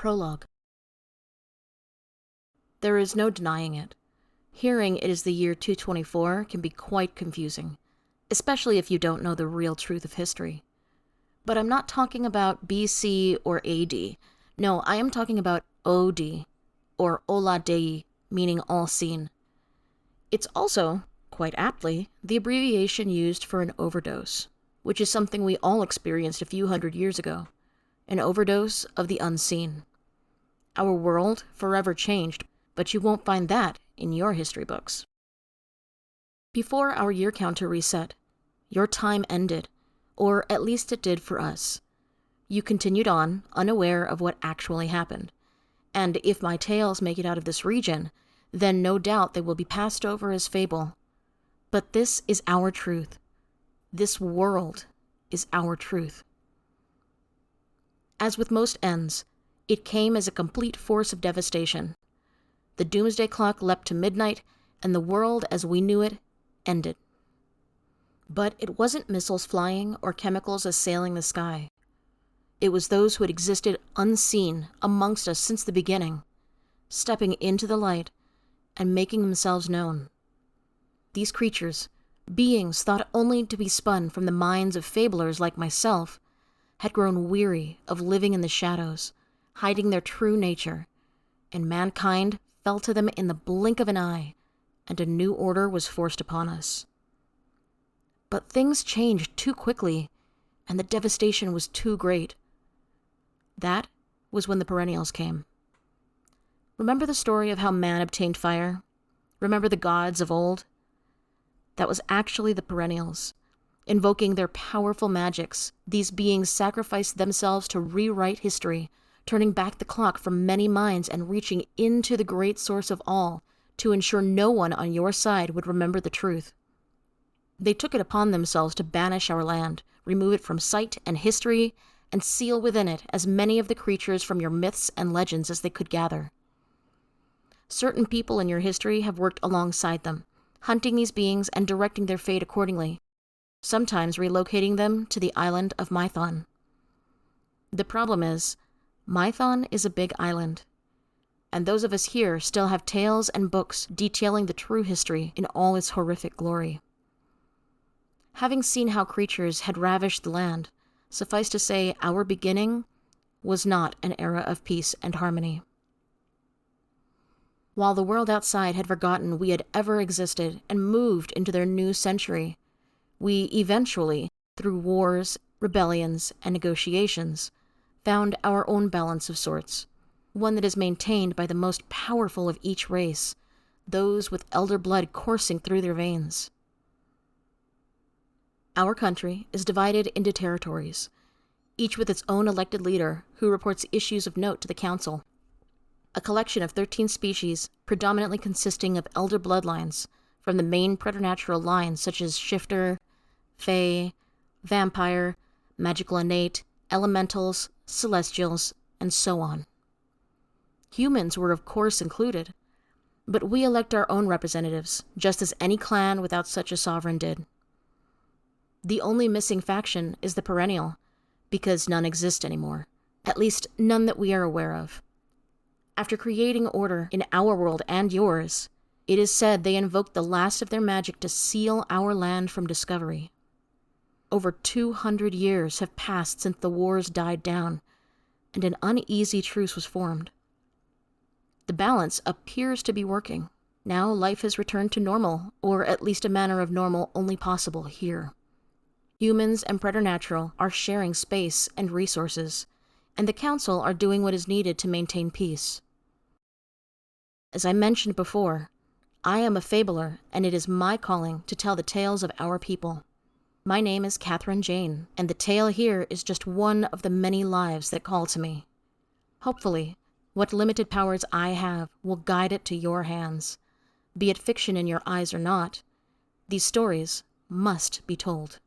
Prologue. There is no denying it. Hearing it is the year 224 can be quite confusing, especially if you don't know the real truth of history. But I'm not talking about BC or AD. No, I am talking about OD, or Ola Dei, meaning all seen. It's also, quite aptly, the abbreviation used for an overdose, which is something we all experienced a few hundred years ago. An overdose of the unseen. Our world forever changed, but you won't find that in your history books. Before our year counter reset, your time ended, or at least it did for us. You continued on, unaware of what actually happened. And if my tales make it out of this region, then no doubt they will be passed over as fable. But this is our truth. This world is our truth. As with most ends, it came as a complete force of devastation. The doomsday clock leapt to midnight, and the world as we knew it ended. But it wasn't missiles flying or chemicals assailing the sky. It was those who had existed unseen amongst us since the beginning, stepping into the light and making themselves known. These creatures, beings thought only to be spun from the minds of fablers like myself, had grown weary of living in the shadows, hiding their true nature, and mankind fell to them in the blink of an eye, and a new order was forced upon us. But things changed too quickly, and the devastation was too great. That was when the perennials came. Remember the story of how man obtained fire? Remember the gods of old? That was actually the perennials. Invoking their powerful magics, these beings sacrificed themselves to rewrite history, turning back the clock from many minds and reaching into the great source of all to ensure no one on your side would remember the truth. They took it upon themselves to banish our land, remove it from sight and history, and seal within it as many of the creatures from your myths and legends as they could gather. Certain people in your history have worked alongside them, hunting these beings and directing their fate accordingly, sometimes relocating them to the island of Mython. The problem is, Mython is a big island, and those of us here still have tales and books detailing the true history in all its horrific glory. Having seen how creatures had ravished the land, suffice to say our beginning was not an era of peace and harmony. While the world outside had forgotten we had ever existed and moved into their new century, we eventually, through wars, rebellions, and negotiations, found our own balance of sorts, one that is maintained by the most powerful of each race, those with elder blood coursing through their veins. Our country is divided into territories, each with its own elected leader who reports issues of note to the council. A collection of 13 species, predominantly consisting of elder bloodlines from the main preternatural lines such as shifter, fae, vampire, magical innate, elementals, celestials, and so on. Humans were of course included, but we elect our own representatives, just as any clan without such a sovereign did. The only missing faction is the perennial, because none exist anymore, at least none that we are aware of. After creating order in our world and yours, it is said they invoked the last of their magic to seal our land from discovery. Over 200 years have passed since the wars died down, and an uneasy truce was formed. The balance appears to be working. Now life has returned to normal, or at least a manner of normal only possible here. Humans and preternatural are sharing space and resources, and the council are doing what is needed to maintain peace. As I mentioned before, I am a fabler, and it is my calling to tell the tales of our people. My name is Kathryn Jayne, and the tale here is just one of the many lives that call to me. Hopefully, what limited powers I have will guide it to your hands. Be it fiction in your eyes or not, these stories must be told.